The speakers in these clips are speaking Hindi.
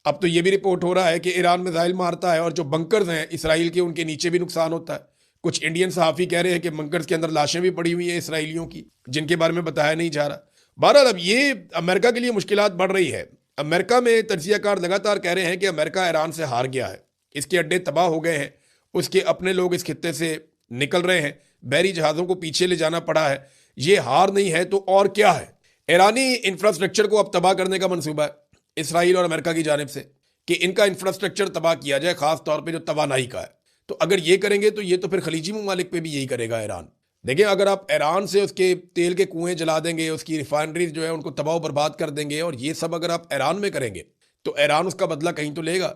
अब तो ये भी रिपोर्ट हो रहा है कि ईरान मिसाइल मारता है और जो बंकर्स हैं इसराइल के, उनके नीचे भी नुकसान होता है। कुछ इंडियन सहाफ़ी कह रहे हैं कि बंकर्स के अंदर लाशें भी पड़ी हुई हैं इसराइलियों की, जिनके बारे में बताया नहीं जा रहा। बहरहाल अब ये अमेरिका के लिए मुश्किलात बढ़ रही है। अमेरिका में तजियाकार लगातार कह रहे हैं कि अमेरिका ईरान से हार गया है, इसके अड्डे तबाह हो गए हैं, उसके अपने लोग इस खित्ते से निकल रहे हैं, बहरी जहाज़ों को पीछे ले जाना पड़ा है। ये हार नहीं है तो और क्या है? ईरानी इंफ्रास्ट्रक्चर को अब तबाह करने का मंसूबा है इसराइल और अमेरिका की जानिब से, कि इनका इंफ्रास्ट्रक्चर तबाह किया जाए, खास तौर पे जो तवानाई का है। तो अगर ये करेंगे तो ये तो फिर खलीजी ममालिक पे भी यही करेगा ईरान। देखिए, अगर आप ईरान से उसके तेल के कुएं जला देंगे, उसकी रिफाइनरीज जो है उनको तबाह बर्बाद कर देंगे, और ये सब अगर आप ईरान में करेंगे तो ईरान उसका बदला कहीं तो लेगा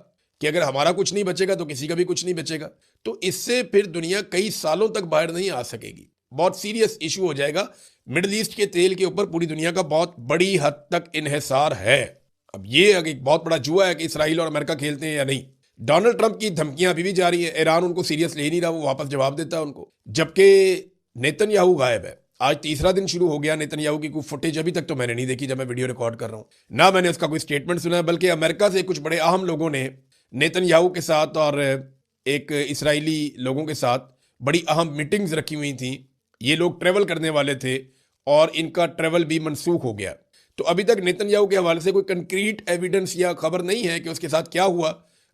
कि अगर हमारा कुछ नहीं बचेगा तो किसी का भी कुछ नहीं बचेगा। तो इससे फिर दुनिया कई सालों तक बाहर नहीं आ सकेगी, बहुत सीरियस इशू हो जाएगा। मिडल ईस्ट के तेल के ऊपर पूरी दुनिया का बहुत बड़ी हद तक इन्हिसार है। अब ये एक बहुत बड़ा जुआ है कि इसराइल और अमेरिका खेलते हैं या नहीं। डोनाल्ड ट्रंप की धमकियां अभी भी जारी है, ईरान उनको सीरियस ले नहीं रहा, वो वापस जवाब देता है उनको, जबकि नेतन्याहू गायब है। आज तीसरा दिन शुरू हो गया, नेतन्याहू की कोई फुटेज अभी तक तो मैंने नहीं देखी जब मैं वीडियो रिकॉर्ड कर रहा हूँ, ना मैंने उसका कोई स्टेटमेंट सुना है, बल्कि अमेरिका से कुछ बड़े अहम लोगों ने नेतन्याहू के साथ और एक इसराइली लोगों के साथ बड़ी अहम मीटिंग्स रखी हुई थी। ये लोग ट्रेवल करने वाले थे और इनका ट्रेवल भी मनसूख हो गया। तो अभी तक नेतन्याहू के हवाले से कोई कंक्रीट एविडेंस या खबर नहीं है कि उसके साथ क्या हुआ,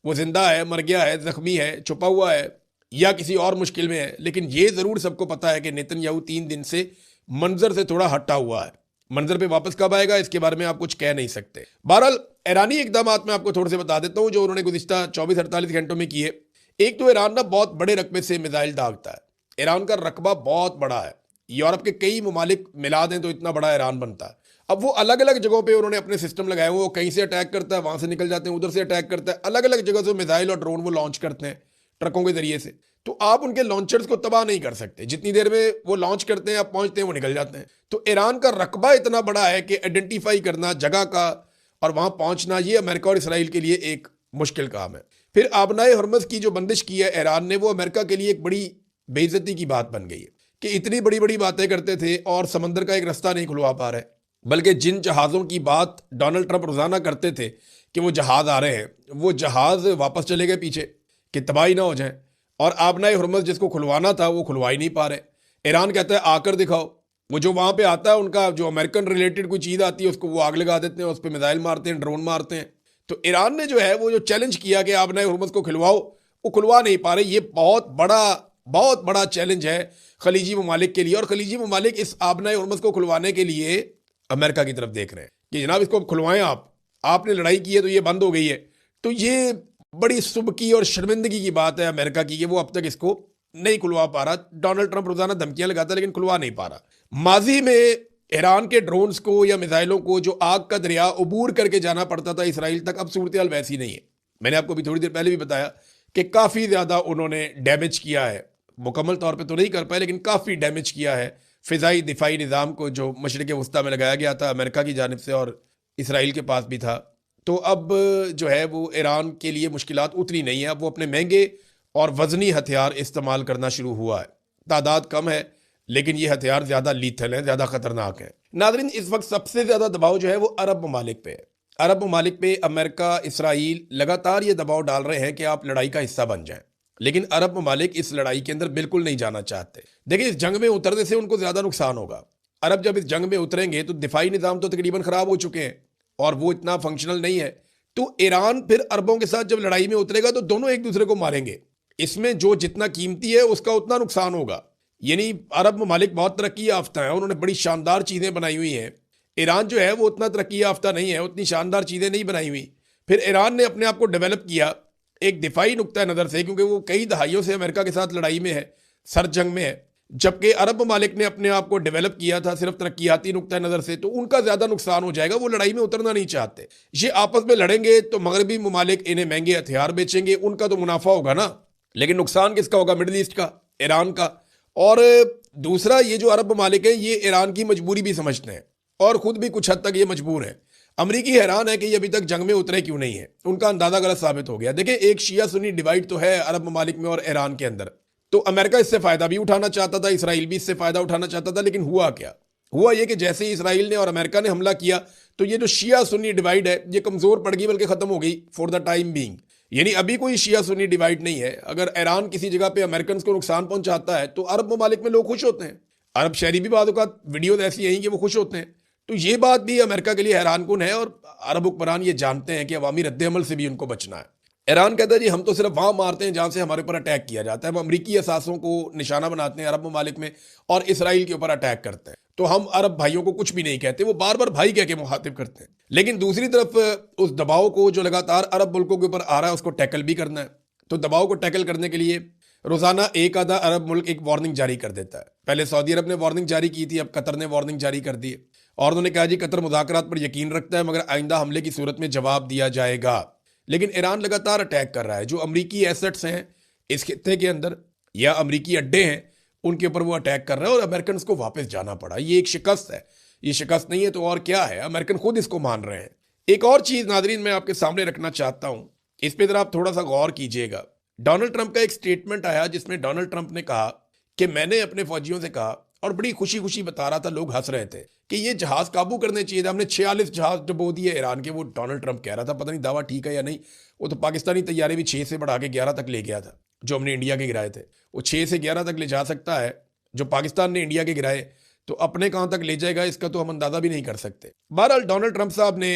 वो जिंदा है, मर गया है, जख्मी है, छुपा हुआ है या किसी और मुश्किल में है। लेकिन ये जरूर सबको पता है कि नेतन्याहू 3 दिन से मंजर से थोड़ा हटा हुआ है। मंजर पे वापस कब आएगा इसके बारे में आप कुछ कह नहीं सकते। बहरहाल ईरानी इकदाम मैं आपको थोड़े से बता देता हूँ जो उन्होंने गुज़िश्ता 24-48 घंटों में किए। एक तो ईरान ना बहुत बड़े रकबे से मिसाइल दागता है। ईरान का रकबा बहुत बड़ा है, यूरोप के कई ममालिक मिला दें तो इतना बड़ा ईरान बनता है। अब वो अलग अलग जगहों पे उन्होंने अपने सिस्टम लगाए हुए, वो कहीं से अटैक करता है, वहां से निकल जाते हैं, उधर से अटैक करता है, अलग अलग जगह से मिसाइल और ड्रोन वो लॉन्च करते हैं ट्रकों के जरिए से। तो आप उनके लॉन्चर्स को तबाह नहीं कर सकते, जितनी देर में वो लॉन्च करते हैं आप पहुंचते हैं वो निकल जाते हैं। तो ईरान का रकबा इतना बड़ा है कि आइडेंटिफाई करना जगह का और वहां पहुंचना, ये अमेरिका और इसराइल के लिए एक मुश्किल काम है। फिर आबनाए हरमज की जो बंदिश की है ईरान ने, वो अमेरिका के लिए एक बड़ी बेइज्जती की बात बन गई है कि इतनी बड़ी बड़ी बातें करते थे और समंदर का एक रास्ता नहीं खुलवा पा रहे। बल्कि जिन जहाज़ों की बात डोनाल्ड ट्रंप रोज़ाना करते थे कि वो जहाज़ आ रहे हैं, वो जहाज़ वापस चले गए पीछे कि तबाही ना हो जाए, और आबनाए हरमज जिसको खुलवाना था वो खुलवा ही नहीं पा रहे। ईरान कहता है आकर दिखाओ, वो जो वहाँ पे आता है उनका जो अमेरिकन रिलेटेड कोई चीज़ आती है उसको वो आग लगा देते हैं, उस पर मिसाइल मारते हैं, ड्रोन मारते हैं। तो ईरान ने जो है वो जो चैलेंज किया कि आबनाए हरमज को खुलवाओ, वो खुलवा नहीं पा रहे। ये बहुत बड़ा चैलेंज है खलीजी ममालिक के लिए, और खलीजी ममालिक इस आबनाए हरमज को खुलवाने के लिए अमेरिका की तरफ देख रहे हैं कि जनाब इसको खुलवाएं, आपने लड़ाई की है तो ये बंद हो गई है। तो ये बड़ी सुबकी और शर्मिंदगी की बात है अमेरिका की कि वो अब तक इसको नहीं खुलवा पा रहा। डोनाल्ड ट्रंप रोजाना धमकियां लगाता है लेकिन खुलवा नहीं पा रहा। माजी में ईरान के ड्रोन्स को या मिसाइलों को जो आग का दरिया अबूर करके जाना पड़ता था इसराइल तक, अब सूरत हाल वैसी नहीं है। मैंने आपको अभी थोड़ी देर पहले भी बताया कि काफ़ी ज़्यादा उन्होंने डैमेज किया है, मुकम्मल तौर पर तो नहीं कर पाए लेकिन काफ़ी डैमेज किया है फ़िज़ाई दिफाई निज़ाम को जो मशरिक़ वस्ता में लगाया गया था अमेरिका की जानिब से और इसराइल के पास भी था। तो अब जो है वो ईरान के लिए मुश्किलात उतनी नहीं है। अब वो अपने महंगे और वज़नी हथियार इस्तेमाल करना शुरू हुआ है। तादाद कम है लेकिन ये हथियार ज़्यादा लीथल हैं, ज़्यादा ख़तरनाक है। नाज़रीन, इस वक्त सबसे ज़्यादा दबाव जो है वो अरब ममालिक पे है। अरब ममालिक पे अमेरिका, इसराइल लगातार ये दबाव डाल रहे हैं कि आप लड़ाई का हिस्सा बन जाएं, लेकिन अरब ममालिक इस लड़ाई के अंदर बिल्कुल नहीं जाना चाहते। देखिए, इस जंग में उतरने से उनको ज़्यादा नुकसान होगा। अरब जब इस जंग में उतरेंगे तो दिफाई निज़ाम तो तकरीबन ख़राब हो चुके हैं और वो इतना फंक्शनल नहीं है। तो ईरान फिर अरबों के साथ जब लड़ाई में उतरेगा तो दोनों एक दूसरे को मारेंगे। इसमें जो जितना कीमती है उसका उतना नुकसान होगा। यानी अरब ममालिक बहुत तरक्की याफ्ता है, उन्होंने बड़ी शानदार चीज़ें बनाई हुई हैं। ईरान जो है वो उतना तरक्की याफ्ता नहीं है, उतनी शानदार चीज़ें नहीं बनाई हुई। फिर ईरान ने अपने आप को डेवलप किया एक दिफाई नुक्ता नज़र से, क्योंकि वो कई दहाइयों से अमेरिका के साथ लड़ाई में है, सर जंग में है। जबकि अरब ममालिक ने अपने आप को डेवलप किया था सिर्फ तरक्याती नुक्ता नज़र से, तो उनका ज़्यादा नुकसान हो जाएगा। वो लड़ाई में उतरना नहीं चाहते। ये आपस में लड़ेंगे तो मगरबी ममालिक इन्हें महंगे हथियार बेचेंगे, उनका तो मुनाफा होगा ना, लेकिन नुकसान किसका होगा? मिडल ईस्ट का, ईरान का। और दूसरा, ये जो अरब ममालिक हैं ये ईरान की मजबूरी भी समझते हैं और ख़ुद भी कुछ हद तक ये मजबूर है। अमरीकी हैरान है कि ये अभी तक जंग में उतरे क्यों नहीं है। उनका अंदाज़ा गलत साबित हो गया। देखिए, एक शिया सुन्नी डिवाइड तो है अरब ममालिक में और ईरान के अंदर। तो अमेरिका इससे फ़ायदा भी उठाना चाहता था, इसराइल भी इससे फ़ायदा उठाना चाहता था, लेकिन हुआ क्या? हुआ ये कि जैसे ही इसराइल ने और अमेरिका ने हमला किया तो ये जो शिया सुन्नी डिवाइड है ये कमजोर पड़ गई, बल्कि खत्म हो गई फॉर द टाइम बीइंग। यानी अभी कोई शिया सुन्नी डिवाइड नहीं है। अगर ईरान किसी जगह पे अमेरिकन को नुकसान पहुंचाता है तो अरब ममालिक में लोग खुश होते हैं। अरब शहरी भी बाद वीडियो ऐसी हैं कि वो खुश होते हैं। तो ये बात भी अमेरिका के लिए हैरानकुन है और अरब हुक्मरान ये जानते हैं कि अवामी रद्द-ए-अमल से भी उनको बचना है। ईरान कहता है जी हम तो सिर्फ वहां मारते हैं जहां से हमारे ऊपर अटैक किया जाता है, हम अमरीकी असासों को निशाना बनाते हैं अरब ममालिक में और इसराइल के ऊपर अटैक करते हैं। तो हम अरब भाइयों को कुछ भी नहीं कहते, वो बार बार भाई कह के मुखातिब करते हैं। लेकिन दूसरी तरफ उस दबाव को जो लगातार अरब मुल्कों के ऊपर आ रहा है उसको टैकल भी करना है। तो दबाव को टैकल करने के लिए रोजाना एक आधा अरब मुल्क एक वार्निंग जारी कर देता है। पहले सऊदी अरब ने वार्निंग जारी की थी, अब कतर ने वार्निंग जारी कर दी है और उन्होंने कहा जी कतर मुज़ाकरात पर यकीन रखता है मगर आइंदा हमले की सूरत में जवाब दिया जाएगा। लेकिन ईरान लगातार अटैक कर रहा है। जो अमरीकी एसेट्स हैं इस खित्ते के अंदर या अमरीकी अड्डे हैं उनके ऊपर वो अटैक कर रहा है और अमेरिकन को वापस जाना पड़ा। ये एक शिकस्त है, ये शिकस्त नहीं है तो और क्या है, अमेरिकन खुद इसको मान रहे हैं। एक और चीज नाजरीन मैं आपके सामने रखना चाहता हूं, इस पे जरा आप थोड़ा सा गौर कीजिएगा। डोनाल्ड ट्रंप का एक स्टेटमेंट आया जिसमें डोनाल्ड ट्रंप ने कहा कि मैंने अपने फौजियों से कहा, और बड़ी खुशी खुशी बता रहा था, लोग हंस रहे थे कि ये जहाज काबू करने चाहिए था, हमने 46 जहाज डुबो दिए ईरान के। वो डोनाल्ड ट्रंप कह रहा था, पता नहीं दावा ठीक है या नहीं। वो तो पाकिस्तानी तैयारे भी 6 से बढ़ा के 11 तक ले गया था। जो हमने इंडिया के गिराए थे वो 6 से 11 तक ले जा सकता है। जो पाकिस्तान ने इंडिया के गिराए तो अपने कहां तक ले जाएगा इसका तो हम अंदाजा भी नहीं कर सकते। बहरहाल डोनाल्ड ट्रंप साहब ने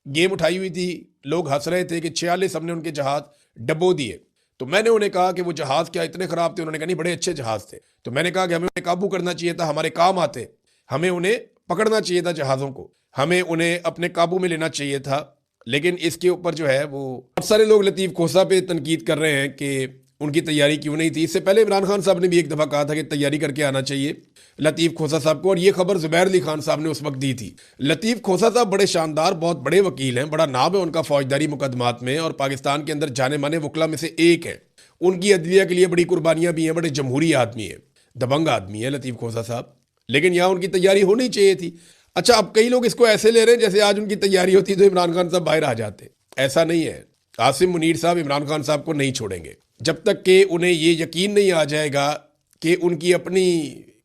गेम उठाई हुई थी, लोग हंस रहे थे कि 46 हमने उनके जहाज डुबो दिए। तो मैंने उन्हें कहा कि वो जहाज क्या इतने खराब थे? उन्होंने कहा नहीं बड़े अच्छे जहाज थे। तो मैंने कहा कि हमें उन्हें काबू करना चाहिए था, हमारे काम आते, हमें उन्हें पकड़ना चाहिए था जहाज़ों को, हमें उन्हें अपने काबू में लेना चाहिए था। लेकिन इसके ऊपर जो है वो बहुत सारे लोग लतीफ़ खोसा पे तनकीद कर रहे हैं कि उनकी तैयारी क्यों नहीं थी। इससे पहले इमरान खान साहब ने भी एक दफ़ा कहा था कि तैयारी करके आना चाहिए लतीफ़ खोसा साहब को, और ये खबर ज़ुबैर अली खान साहब ने उस वक्त दी थी। लतीफ़ खोसा साहब बड़े शानदार, बहुत बड़े वकील हैं, बड़ा नाम है उनका फौजदारी मुकदमात में और पाकिस्तान के अंदर जाने माने वकला में से एक है। उनकी अदलिया के लिए बड़ी कुर्बानियां भी हैं, बड़े जमहूरी आदमी है, दबंग आदमी है लतीफ़ खोसा साहब। लेकिन यहाँ उनकी तैयारी होनी चाहिए थी। अच्छा, अब कई लोग इसको ऐसे ले रहे हैं जैसे आज उनकी तैयारी होती तो इमरान खान साहब बाहर आ जाते। ऐसा नहीं है। आसिम मुनीर साहब इमरान खान साहब को नहीं छोड़ेंगे जब तक कि उन्हें ये यकीन नहीं आ जाएगा कि उनकी अपनी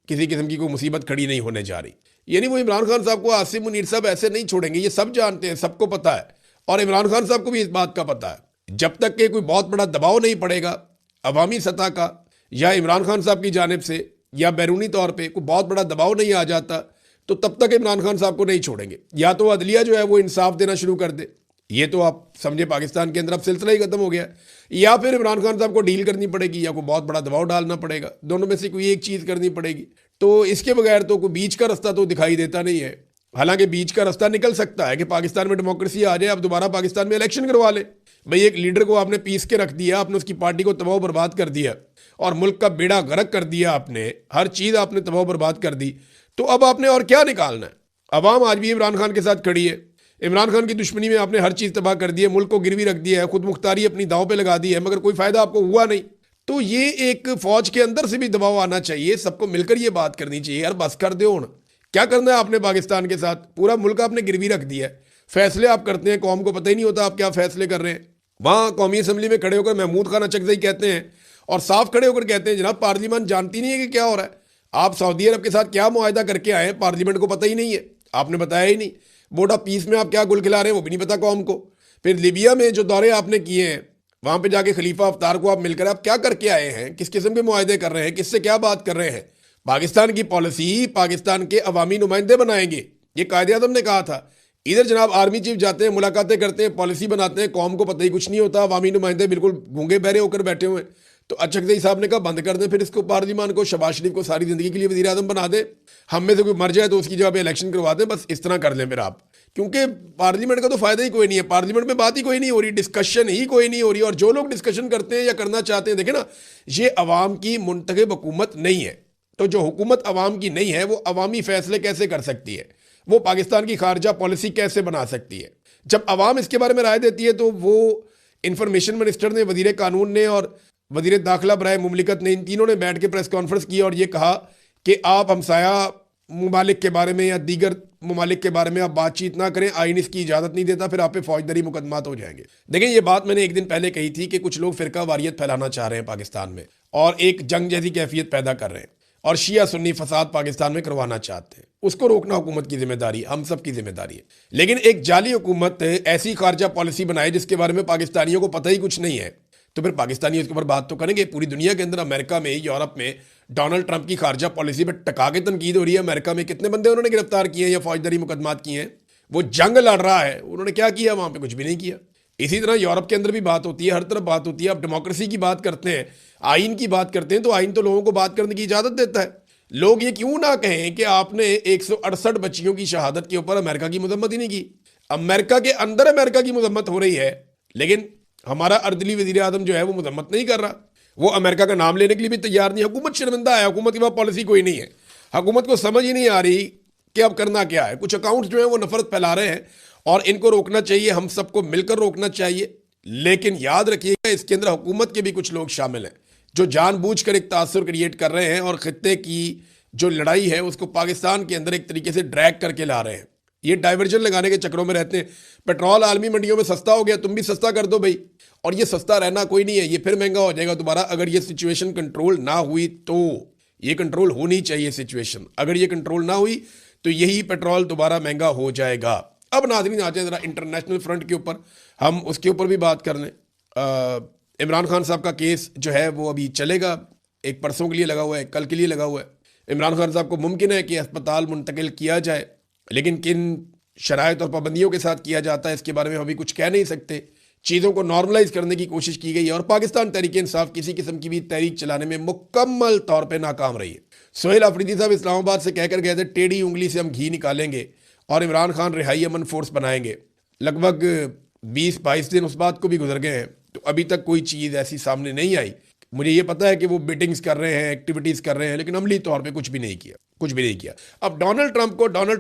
किसी किस्म की कोई मुसीबत खड़ी नहीं होने जा रही। यानी वो इमरान खान साहब को आसिम मुनीर साहब ऐसे नहीं छोड़ेंगे, ये सब जानते हैं, सबको पता है और इमरान खान साहब को भी इस बात का पता है। जब तक कि कोई बहुत बड़ा दबाव नहीं पड़ेगा अवामी सतह का या इमरान खान साहब की जानिब से या बैरूनी तौर पर कोई बहुत बड़ा दबाव नहीं आ जाता तो तब तक इमरान खान साहब को नहीं छोड़ेंगे। या तो अदलिया जो है वो इंसाफ देना शुरू कर दे, ये तो आप समझे पाकिस्तान के अंदर अब सिलसिला ही खत्म हो गया, या फिर इमरान खान साहब को डील करनी पड़ेगी या कोई बहुत बड़ा दबाव डालना पड़ेगा। दोनों में से कोई एक चीज़ करनी पड़ेगी। तो इसके बगैर तो कोई बीच का रास्ता तो दिखाई देता नहीं है। हालांकि बीच का रास्ता निकल सकता है कि पाकिस्तान में डेमोक्रेसी आ जाए, आप दोबारा पाकिस्तान में इलेक्शन करवा ले। भाई एक लीडर को आपने पीस के रख दिया, आपने उसकी पार्टी को तबाह बर्बाद कर दिया और मुल्क का बेड़ा गर्क कर दिया, आपने हर चीज़ आपने तबाह बर्बाद कर दी, तो अब आपने और क्या निकालना है? अवाम आज भी इमरान खान के साथ खड़ी है। इमरान खान की दुश्मनी में आपने हर चीज़ तबाह कर दी है, मुल्क को गिरवी रख दिया है, खुद मुख्तारी अपनी दांव पे लगा दी है, मगर कोई फ़ायदा आपको हुआ नहीं। तो ये एक फ़ौज के अंदर से भी दबाव आना चाहिए, सबको मिलकर ये बात करनी चाहिए, यार बस कर दो ना। क्या करना है आपने पाकिस्तान के साथ? पूरा मुल्क आपने गिरवी रख दिया है। फैसले आप करते हैं, कौम को पता ही नहीं होता आप क्या फैसले कर रहे हैं। वहाँ कौमी असम्बली में खड़े होकर महमूद खान अचकज़ई कहते हैं और साफ खड़े होकर कहते हैं जनाब पार्लियामेंट जानती नहीं है कि क्या हो रहा है। आप सऊदी अरब के साथ क्या मुआहदा करके आए हैं, पार्लियामेंट को पता ही नहीं है, आपने बताया ही नहीं। बोर्ड ऑफ पीस में आप क्या गुल खिला रहे हैं वो भी नहीं पता कौम को। फिर लीबिया में जो दौरे आपने किए हैं वहाँ पे जाके खलीफा अफ्तार को आप मिलकर आप क्या करके आए हैं, किस किस्म के मुआहदे कर रहे हैं, किससे क्या बात कर रहे हैं? पाकिस्तान की पॉलिसी पाकिस्तान के अवामी नुमाइंदे बनाएंगे, ये कायदे आज़म ने कहा था। इधर जनाब आर्मी चीफ जाते हैं, मुलाकातें करते हैं, पॉलिसी बनाते हैं, कौम को पता ही कुछ नहीं होता, अवामी नुमाइंदे बिल्कुल गूंगे बहरे होकर बैठे हुए हैं। तो अचकज़ई साहब ने कहा बंद कर दें फिर इसको, पार्लियामान को, शहबाज शरीफ को सारी ज़िंदगी के लिए वज़ीर आज़म बना दें, हम में से कोई मर जाए तो उसकी जगह पे इलेक्शन करवा दें, बस इस तरह कर लें फिर आप। क्योंकि पार्लियामेंट का तो फ़ायदा ही कोई नहीं है, पार्लियामेंट में बात ही कोई नहीं हो रही, डिस्कशन ही कोई नहीं हो रही। और जो लोग डिस्कशन करते हैं या करना चाहते हैं, देखें ना, ये अवाम की मुंतखब हुकूमत नहीं है। तो जो हुकूमत अवाम की नहीं है वो अवामी फैसले कैसे कर सकती है, वो पाकिस्तान की खारजा पॉलिसी कैसे बना सकती है? जब अवाम इसके बारे में राय देती है तो वो इंफॉर्मेशन मिनिस्टर ने, वजीर कानून ने और वजीर दाखिला बराए मुमलिकत ने, इन तीनों ने बैठ के प्रेस कॉन्फ्रेंस की और ये कहा कि आप हमसाया ममालिक के बारे में या दीगर ममालिक के बारे में आप बातचीत ना करें, आइन इसकी इजाज़त नहीं देता, फिर आप पे फौजदारी मुकदमात हो जाएंगे। देखें ये बात मैंने एक दिन पहले कही थी कि कुछ लोग फ़िरका वारियत फैलाना चाह रहे हैं पाकिस्तान में और एक जंग जैसी कैफियत पैदा कर रहे हैं और शिया सुन्नी फसाद पाकिस्तान में करवाना चाहते हैं। उसको रोकना हुकूमत की जिम्मेदारी, हम सब की जिम्मेदारी है। लेकिन एक जाली हुकूमत ऐसी खारजा पॉलिसी बनाए जिसके बारे में पाकिस्तानियों को पता ही कुछ नहीं है, तो फिर पाकिस्तानी उसके ऊपर बात तो करेंगे। पूरी दुनिया के अंदर, अमेरिका में, यूरोप में डोनाल्ड ट्रंप की खारजा पॉलिसी पर टका के तनकीद हो रही है। अमेरिका में कितने बंदे उन्होंने गिरफ्तार किए हैं या फौजदारी मुकदमात किए हैं। वो जंग लड़ रहा है, उन्होंने क्या किया वहां पे? कुछ भी नहीं किया। इसी तरह यूरोप के अंदर भी बात होती है, हर तरफ बात होती है। आप डेमोक्रेसी की बात करते हैं, आइन की बात करते हैं, तो आइन तो लोगों को बात करने की इजाजत देता है। लोग ये क्यों ना कहें कि आपने 168 बच्चियों की शहादत के ऊपर अमेरिका की मजम्मत ही नहीं की। अमेरिका के अंदर अमेरिका की मजम्मत हो रही है, लेकिन हमारा अर्दली वजीर आजम जो है वो मजम्मत नहीं कर रहा। वो अमेरिका का नाम लेने के लिए भी तैयार नहीं। हुकूमत शर्मिंदा है, हुकूमत के पास पॉलिसी कोई नहीं है। हुकूमत को समझ ही नहीं आ रही कि अब करना क्या है। कुछ अकाउंट्स जो है वो नफरत फैला रहे हैं और इनको रोकना चाहिए, हम सबको मिलकर रोकना चाहिए। लेकिन याद रखिएगा, इसके अंदर हुकूमत के भी कुछ लोग शामिल हैं जो जानबूझकर एक तासुर क्रिएट कर रहे हैं और खित्ते की जो लड़ाई है उसको पाकिस्तान के अंदर एक तरीके से ड्रैग करके ला रहे हैं। ये डाइवर्जन लगाने के चक्रों में रहते हैं। पेट्रोल आलमी मंडियों में सस्ता हो गया, तुम भी सस्ता कर दो भाई। और ये सस्ता रहना कोई नहीं है, ये फिर महंगा हो जाएगा दोबारा। अगर ये सिचुएशन कंट्रोल ना हुई तो, ये कंट्रोल होनी चाहिए सिचुएशन, अगर ये कंट्रोल ना हुई तो यही पेट्रोल दोबारा महंगा हो जाएगा। अब नाज़रीन आ जाए ज़रा इंटरनेशनल फ्रंट के ऊपर, हम उसके ऊपर भी बात कर लें। इमरान खान साहब का केस जो है वो अभी चलेगा, एक परसों के लिए लगा हुआ है, कल के लिए लगा हुआ है। इमरान खान साहब को मुमकिन है कि अस्पताल मुंतकिल किया जाए, लेकिन किन शराइत और पाबंदियों के साथ किया जाता है इसके बारे में हम अभी कुछ कह नहीं सकते। चीज़ों को नॉर्मलाइज करने की कोशिश की गई है और पाकिस्तान तहरीक इंसाफ किसी किस्म की भी तहरीक चलाने में मुकम्मल तौर पर नाकाम रही है। सोहेल अफरीदी साहब इस्लामाबाद से कहकर गए थे टेढ़ी उंगली से हम घी निकालेंगे और इमरान खान रिहाई अमन फोर्स बनाएंगे। लगभग 20-22 दिन उस बात को भी गुजर गए हैं, तो अभी तक कोई चीज़ ऐसी सामने नहीं आई। मुझे ये पता है कि वो मीटिंग्स कर रहे हैं, एक्टिविटीज़ कर रहे हैं, लेकिन अमली तौर पे कुछ भी नहीं किया, कुछ भी नहीं किया। अब डोनाल्ड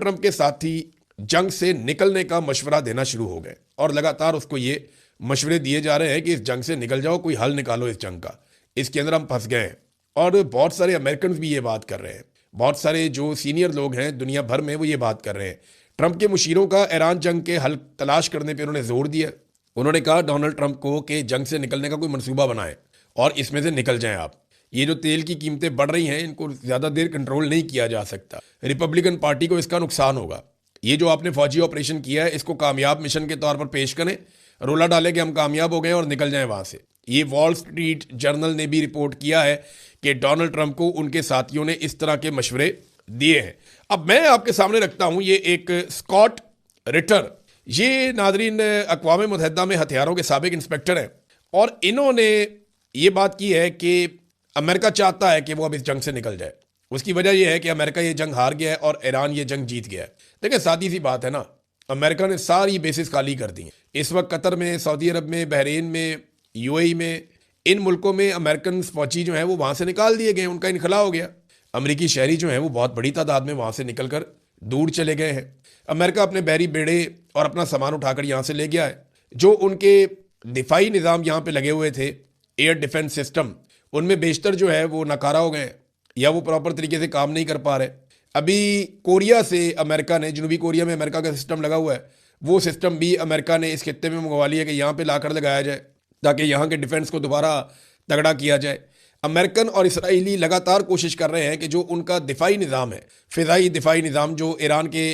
ट्रंप के साथी जंग से निकलने का मशवरा देना शुरू हो गए और लगातार उसको ये मशवरे दिए जा रहे हैं कि इस जंग से निकल जाओ, कोई हल निकालो इस जंग का, इसके अंदर हम फंस गए हैं। और बहुत सारे अमेरिकन भी ये बात कर रहे हैं, बहुत सारे जो सीनियर लोग हैं दुनिया भर में वो ये बात कर रहे हैं। ट्रंप के मुशीरों का ईरान जंग के हल तलाश करने पर उन्होंने जोर दिया। उन्होंने कहा डोनाल्ड ट्रंप को कि जंग से निकलने का कोई मनसूबा बनाएं और इसमें से निकल जाएं आप। ये जो तेल की कीमतें बढ़ रही हैं, इनको ज़्यादा देर कंट्रोल नहीं किया जा सकता। रिपब्लिकन पार्टी को इसका नुकसान होगा। ये जो आपने फौजी ऑपरेशन किया है इसको कामयाब मिशन के तौर पर पेश करें, रोला डालें कि हम कामयाब हो गए और निकल जाएं वहाँ से। ये वॉल स्ट्रीट जर्नल ने भी रिपोर्ट किया है कि डोनाल्ड ट्रंप को उनके साथियों ने इस तरह के मशवरे दिए हैं। अब मैं आपके सामने रखता हूँ ये एक स्कॉट रिटर, ये नाजरीन अक़वाम मुत्तहिदा में हथियारों के साबिक इंस्पेक्टर हैं और इन्होंने ये बात की है कि अमेरिका चाहता है कि वो अब इस जंग से निकल जाए। उसकी वजह यह है कि अमेरिका ये जंग हार गया है और ईरान ये जंग जीत गया है। देखिए सादी सी बात है ना, अमेरिका ने सारी बेसिस खाली कर दी हैं। इस वक्त कतर में, सऊदी अरब में, बहरीन में, यूएई में, इन मुल्कों में अमेरिकन फौजी जो हैं वो वहाँ से निकाल दिए गए, उनका इनखला हो गया। अमरीकी शहरी जो हैं वो बहुत बड़ी तादाद में वहाँ से निकल कर दूर चले गए हैं। अमेरिका अपने बहरी बेड़े और अपना सामान उठाकर यहाँ से ले गया है। जो उनके दिफाई निज़ाम यहाँ पे लगे हुए थे, एयर डिफेंस सिस्टम, उनमें बेशतर जो है वो नाकारा हो गए या वो प्रॉपर तरीके से काम नहीं कर पा रहे। अभी कोरिया से अमेरिका ने, जनूबी कोरिया में अमेरिका का सिस्टम लगा हुआ है, वो सिस्टम भी अमेरिका ने इस खित्ते में मंगवा लिया कि यहाँ पे लाकर लगाया जाए ताकि यहाँ के डिफेंस को दोबारा तगड़ा किया जाए। अमेरिकन और इसराइली लगातार कोशिश कर रहे हैं कि जो उनका दिफाई निज़ाम है, फ़िज़ाई दिफाई निज़ाम जो ईरान के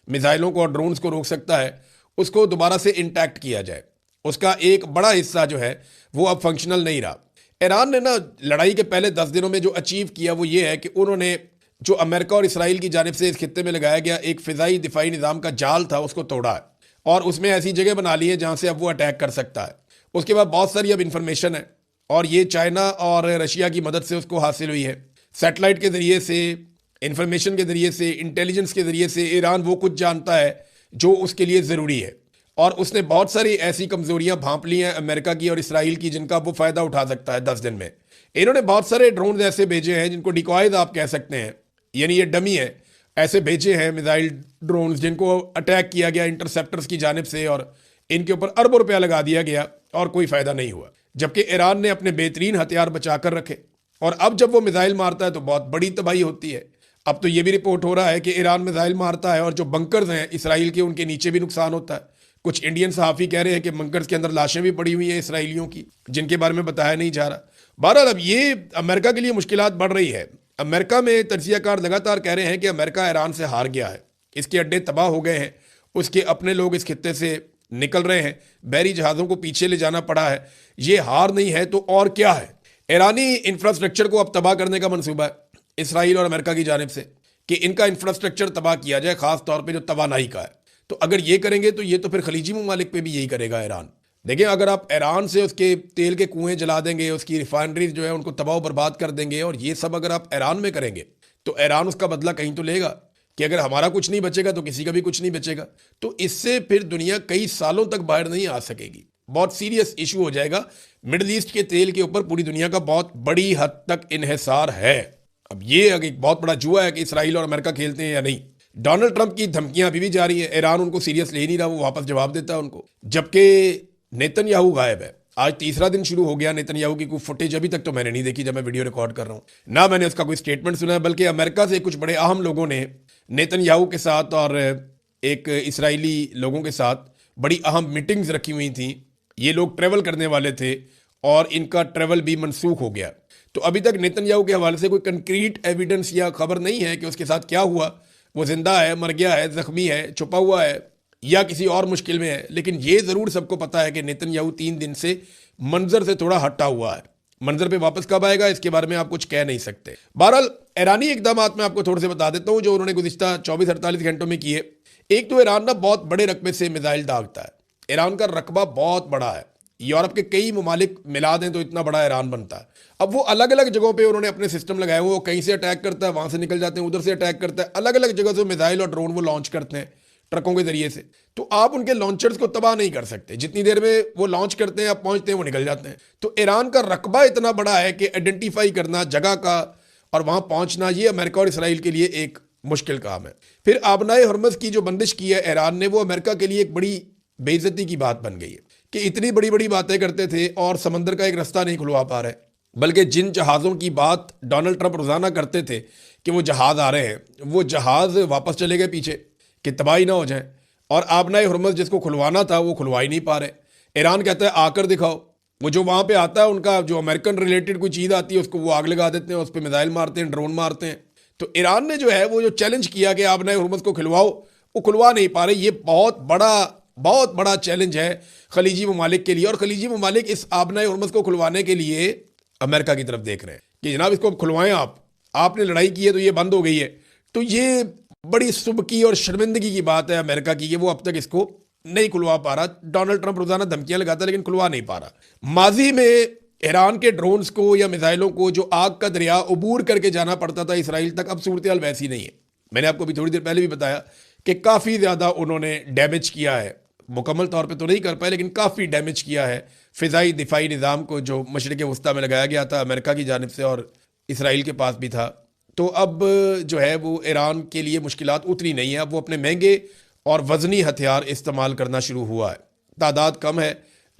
मिसाइलों को और ड्रोन्स को रोक सकता है, उसको दोबारा से इंटैक्ट किया जाए। उसका एक बड़ा हिस्सा जो है वो अब फंक्शनल नहीं रहा। ईरान ने ना लड़ाई के पहले 10 दिनों में जो अचीव किया वो ये है कि उन्होंने जो अमेरिका और इसराइल की जानिब से इस खित्ते में लगाया गया एक फ़िज़ाई दिफाई निज़ाम का जाल था उसको तोड़ा है और उसमें ऐसी जगह बना ली है जहाँ से अब वो अटैक कर सकता है। उसके बाद बहुत सारी अब इंफॉर्मेशन है और ये चाइना और रशिया की मदद से उसको हासिल हुई है। सैटेलाइट के ज़रिए से, इंफॉर्मेशन के ज़रिए से, इंटेलिजेंस के ज़रिए से ईरान वो कुछ जानता है जो उसके लिए ज़रूरी है और उसने बहुत सारी ऐसी कमज़ोरियाँ भांप ली हैं अमेरिका की और इसराइल की जिनका वो फ़ायदा उठा सकता है 10 दिन में। इन्होंने बहुत सारे ड्रोन ऐसे भेजे हैं जिनको डिकॉयज आप कह सकते हैं, यानी ये डमी है, ऐसे भेजे हैं मिसाइल ड्रोन जिनको अटैक किया गया इंटरसेप्टर्स की जानिब से और इनके ऊपर अरबों रुपया लगा दिया गया और कोई फ़ायदा नहीं हुआ। जबकि ईरान ने अपने बेहतरीन हथियार बचा कर रखे और अब जब वो मिसाइल मारता है तो बहुत बड़ी तबाही होती है। अब तो ये भी रिपोर्ट हो रहा है कि ईरान मिसाइल मारता है और जो बंकर्स हैं इसराइल के, उनके नीचे भी नुकसान होता है। कुछ इंडियन सहाफ़ी कह रहे हैं कि बंकर्स के अंदर लाशें भी पड़ी हुई हैं इसराइलियों की, जिनके बारे में बताया नहीं जा रहा। बहरहाल अब ये अमेरिका के लिए मुश्किलात बढ़ रही है। अमेरिका में तजियाकार लगातार कह रहे हैं कि अमेरिका ईरान से हार गया है, इसके अड्डे तबाह हो गए हैं, उसके अपने लोग इस खित्ते से निकल रहे हैं, बहरी जहाज़ों को पीछे ले जाना पड़ा है। ये हार नहीं है तो और क्या है? ईरानी इंफ्रास्ट्रक्चर को अब तबाह करने का मंसूबा है इसराइल और अमेरिका की जानिब से कि इनका इंफ्रास्ट्रक्चर तबाह किया जाए, खास तौर पे जो तवानाई का है। तो अगर ये करेंगे तो ये तो फिर खलीजी ममालिक पे भी यही करेगा ईरान। देखिए, अगर आप ईरान से उसके तेल के कुएं जला देंगे, उसकी रिफाइनरीज जो है उनको तबाह बर्बाद कर देंगे, और ये सब अगर आप ईरान में करेंगे तो ईरान उसका बदला कहीं तो लेगा कि अगर हमारा कुछ नहीं बचेगा तो किसी का भी कुछ नहीं बचेगा। तो इससे फिर दुनिया कई सालों तक बाहर नहीं आ सकेगी, बहुत सीरियस इशू हो जाएगा। मिडिल ईस्ट के तेल के ऊपर पूरी दुनिया का बहुत बड़ी हद तक इन्हिसार है। अब ये एक बहुत बड़ा जुआ है कि इसराइल और अमेरिका खेलते हैं या नहीं। डोनाल्ड ट्रंप की धमकियां अभी भी जारी है, ईरान उनको सीरियस ले नहीं रहा, वो वापस जवाब देता है उनको, जबकि नेतन्याहू गायब है। आज तीसरा दिन शुरू हो गया, नेतन्याहू की कोई फुटेज अभी तक तो मैंने नहीं देखी जब मैं वीडियो रिकॉर्ड कर रहा हूँ, ना मैंने उसका कोई स्टेटमेंट सुना है, बल्कि अमेरिका से कुछ बड़े अहम लोगों ने नेतन्याहू के साथ और एक इसराइली लोगों के साथ बड़ी अहम मीटिंग्स रखी हुई थी। ये लोग ट्रेवल करने वाले थे और इनका ट्रेवल भी मनसूख हो गया। तो अभी तक नेतन्याहू के हवाले से कोई कंक्रीट एविडेंस या खबर नहीं है कि उसके साथ क्या हुआ, वो जिंदा है, मर गया है, जख्मी है, छुपा हुआ है या किसी और मुश्किल में है। लेकिन ये ज़रूर सबको पता है कि नेतन्याहू 3 दिन से मंजर से थोड़ा हटा हुआ है। मंजर पे वापस कब आएगा इसके बारे में आप कुछ कह नहीं सकते। बहरहाल ईरानी इकदाम मैं आपको थोड़े से बता देता हूँ जो उन्होंने गुज़िश्ता 24-48 घंटों में किए। एक तो ईरान ना बहुत बड़े रकबे से मिसाइल दागता है, ईरान का रकबा बहुत बड़ा है, यूरोप के कई ममालिक मिला दें तो इतना बड़ा ईरान बनता है। अब वो अलग अलग जगहों पे उन्होंने अपने सिस्टम लगाए हुए, वो कहीं से अटैक करता है, वहाँ से निकल जाते हैं, उधर से अटैक करता है, अलग अलग जगह से मिसाइल और ड्रोन वो लॉन्च करते हैं ट्रकों के जरिए से। तो आप उनके लॉन्चर्स को तबाह नहीं कर सकते, जितनी देर में वो लॉन्च करते हैं आप पहुँचते हैं वो निकल जाते हैं। तो ईरान का रकबा इतना बड़ा है कि आइडेंटिफाई करना जगह का और वहाँ पहुँचना ये अमेरिका और इसराइल के लिए एक मुश्किल काम है। फिर आबनाए हरमज़ की जो बंदिश की है ईरान ने, वो अमेरिका के लिए एक बड़ी बेइज्जती की बात बन गई है कि इतनी बड़ी बड़ी बातें करते थे और समंदर का एक रास्ता नहीं खुलवा पा रहे। बल्कि जिन जहाज़ों की बात डोनाल्ड ट्रंप रोज़ाना करते थे कि वो जहाज़ आ रहे हैं, वो जहाज़ वापस चले गए पीछे कि तबाही ना हो जाए, और आबनाए हरमज़ जिसको खुलवाना था वो खुलवा ही नहीं पा रहे। ईरान कहता है आकर दिखाओ, वो जो वहाँ पे आता है उनका जो अमेरिकन रिलेटेड कोई चीज़ आती है उसको वो आग लगा देते हैं, उस पर मिसाइल मारते हैं, ड्रोन मारते हैं। तो ईरान ने जो है वो जो चैलेंज किया कि आबनाए हरमज़ को खुलवाओ, वो खुलवा नहीं पा रहे। ये बहुत बड़ा चैलेंज है खलीजी ममालिक के लिए, और खलीजी ममालिक इस आबनाए हरमज़ को खुलवाने के लिए अमेरिका की तरफ देख रहे हैं कि जनाब इसको खुलवाएं, आपने लड़ाई की है तो ये बंद हो गई है। तो ये बड़ी सुबकी और शर्मिंदगी की बात है अमेरिका की कि वो अब तक इसको नहीं खुलवा पा रहा। डोनाल्ड ट्रंप रोजाना धमकियां लगाता है लेकिन खुलवा नहीं पा रहा। माजी में ईरान के ड्रोन्स को या मिसाइलों को जो आग का दरिया अबूर करके जाना पड़ता था इसराइल तक, अब सूरत हाल वैसी नहीं है। मैंने आपको अभी थोड़ी देर पहले भी बताया कि काफ़ी ज़्यादा उन्होंने डैमेज किया है, मुकम्मल तौर पे तो नहीं कर पाए लेकिन काफ़ी डैमेज किया है फ़िज़ाई दिफाई निज़ाम को जो मशरिक़ वस्ता में लगाया गया था अमेरिका की जानिब से और इसराइल के पास भी था। तो अब जो है वो ईरान के लिए मुश्किलात उतनी नहीं है, अब वो अपने महंगे और वज़नी हथियार इस्तेमाल करना शुरू हुआ है। तादाद कम है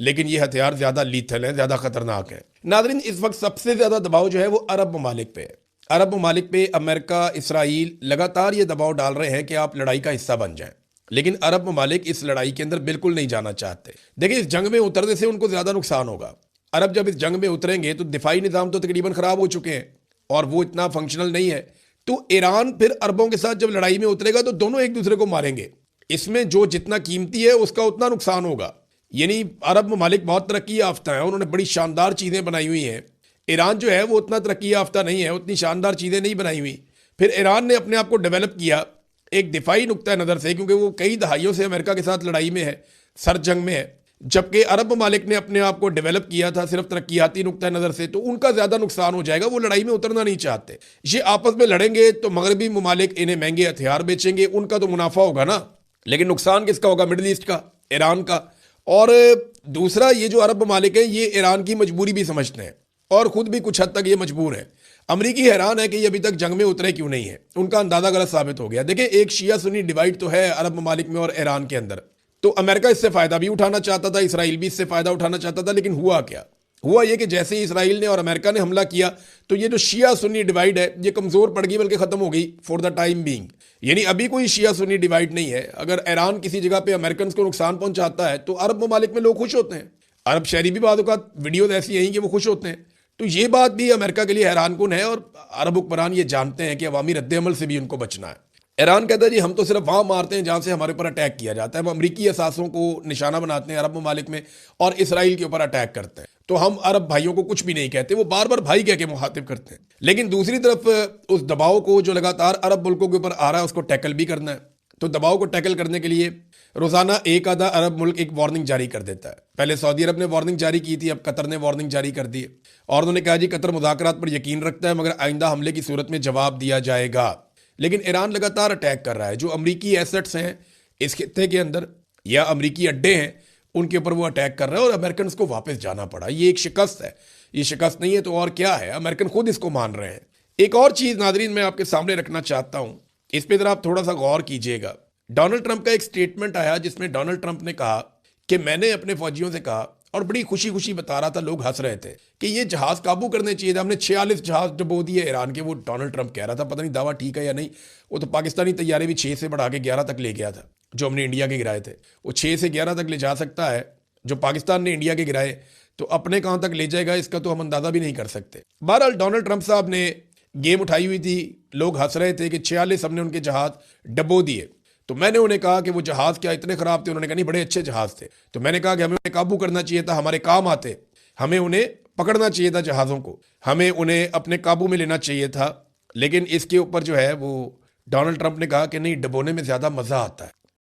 लेकिन ये हथियार ज़्यादा लीथल है, ज़्यादा ख़तरनाक है। नाज़रीन, इस वक्त सबसे ज़्यादा दबाव जो है वो अरब ममालिक पे है। अरब ममालिक पे अमेरिका, इसराइल लगातार ये दबाव डाल रहे हैं कि आप लड़ाई का हिस्सा बन जाएं, लेकिन अरब ममालिक इस लड़ाई के अंदर बिल्कुल नहीं जाना चाहते। देखिए, इस जंग में उतरने से उनको ज़्यादा नुकसान होगा। अरब जब इस जंग में उतरेंगे तो दिफाई निज़ाम तो तकरीबन ख़राब हो चुके हैं और वो इतना फंक्शनल नहीं है। तो ईरान फिर अरबों के साथ जब लड़ाई में उतरेगा तो दोनों एक दूसरे को मारेंगे, इसमें जो जितना कीमती है उसका उतना नुकसान होगा। यानी अरब ममालिक बहुत तरक्की याफ्ता है, उन्होंने बड़ी शानदार चीज़ें बनाई हुई हैं। ईरान जो है वो उतना तरक्की याफ्ता नहीं है, उतनी शानदार चीज़ें नहीं बनाई हुई। फिर ईरान ने अपने आप को डेवलप किया एक दिफाई नुक्ता नज़र से, क्योंकि वो कई दहाइयों से अमेरिका के साथ लड़ाई में है, सर जंग में है, जबकि अरब ममालिक ने अपने आप को डेवलप किया था सिर्फ तरक्याती नुक्ता नज़र से। तो उनका ज़्यादा नुकसान हो जाएगा, वो लड़ाई में उतरना नहीं चाहते। ये आपस में लड़ेंगे तो मगरबी ममालिक इन्हें महंगे हथियार बेचेंगे, उनका तो मुनाफा होगा ना, लेकिन नुकसान किसका होगा? मिडिल ईस्ट का, ईरान का। और दूसरा, ये जो अरब ममालिक हैं ये ईरान की मजबूरी भी समझते हैं और ख़ुद भी कुछ हद तक ये मजबूर है। अमरीकी हैरान है कि ये अभी तक जंग में उतरे क्यों नहीं है, उनका अंदाज़ा गलत साबित हो गया। देखिए, एक शिया सुन्नी डिवाइड तो है अरब ममालिक में और ईरान के अंदर, तो अमेरिका इससे फ़ायदा भी उठाना चाहता था, इसराइल भी इससे फ़ायदा उठाना चाहता था। लेकिन हुआ क्या? हुआ ये कि जैसे ही इसराइल ने और अमेरिका ने हमला किया तो ये जो शिया सुन्नी डिवाइड है ये कमज़ोर पड़ गई, बल्कि ख़त्म हो गई फॉर द टाइम बीइंग। यानी अभी कोई शिया सुन्नी डिवाइड नहीं है। अगर ईरान किसी जगह पे अमेरिकन को नुकसान पहुंचाता है तो अरब ममालिक में लोग खुश होते हैं। अरब शहरी भी बाद वीडियोज़ ऐसी हैं कि वो खुश होते हैं। तो ये बात भी अमेरिका के लिए हैरानकुन है और अरब हुक्मरान ये जानते हैं कि अवामी रद्द-ए-अमल से भी उनको बचना है। ईरान कहता है जी हम तो सिर्फ वहाँ मारते हैं जहाँ से हमारे ऊपर अटैक किया जाता है। हम अमरीकी असासों को निशाना बनाते हैं अरब ममालिक में और इसराइल के ऊपर अटैक करते हैं। तो हम अरब भाइयों को कुछ भी नहीं कहते, वो बार बार भाई कह के मुखातिब करते हैं। लेकिन दूसरी तरफ उस दबाव को जो लगातार अरब मुल्कों के ऊपर आ रहा है उसको टैकल भी करना है। तो दबाव को टैकल करने के लिए रोजाना एक आधा अरब मुल्क एक वार्निंग जारी कर देता है। पहले सऊदी अरब ने वार्निंग जारी की थी, अब कतर ने वार्निंग जारी कर दी है और उन्होंने कहा जी कतर मुज़ाकरात पर यकीन रखता है मगर आइंदा हमले की सूरत में जवाब दिया जाएगा। लेकिन ईरान लगातार अटैक कर रहा है। जो अमरीकी एसेट्स हैं इस खित्ते के अंदर या अमरीकी अड्डे हैं उनके ऊपर वो अटैक कर रहा है और अमेरिकन को वापस जाना पड़ा। ये एक शिकस्त है, ये शिकस्त नहीं है तो और क्या है, अमेरिकन खुद इसको मान रहे हैं। एक और चीज़ नाजरीन मैं आपके सामने रखना चाहता हूँ, इस पर ज़रा आप थोड़ा सा गौर कीजिएगा। डोनाल्ड ट्रंप का एक स्टेटमेंट आया जिसमें डोनाल्ड ट्रंप ने कहा कि मैंने अपने फौजियों से कहा, और बड़ी खुशी खुशी बता रहा था, लोग हंस रहे थे कि ये जहाज काबू करने चाहिए था, हमने 46 जहाज डबो दिए ईरान के। वो डोनाल्ड ट्रंप कह रहा था, पता नहीं दावा ठीक है या नहीं। वो तो पाकिस्तानी तैयारे भी 6 से बढ़ा के 11 तक ले गया था। जो हमने इंडिया के गिराए थे वो 6 से 11 तक ले जा सकता है। जो पाकिस्तान ने इंडिया के गिराए तो अपने कहाँ तक ले जाएगा इसका तो हम अंदाजा भी नहीं कर सकते। बहरहाल डोनाल्ड ट्रंप साहब ने गेम उठाई हुई थी, लोग हंस रहे थे कि 46 हमने उनके जहाज डबो दिए। तो मैंने उन्हें कहा कि वो जहाज क्या इतने खराब थे? उन्होंने कहा नहीं बड़े अच्छे जहाज थे। तो मैंने कहा कि हमें उन्हें काबू करना चाहिए था, हमारे काम आते, हमें उन्हें पकड़ना चाहिए था जहाज़ों को, हमें उन्हें अपने काबू में लेना चाहिए था। लेकिन इसके ऊपर जो है वो डोनाल्ड ट्रंप ने कहा कि नहीं, डबोने में ज़्यादा मज़ा आता है।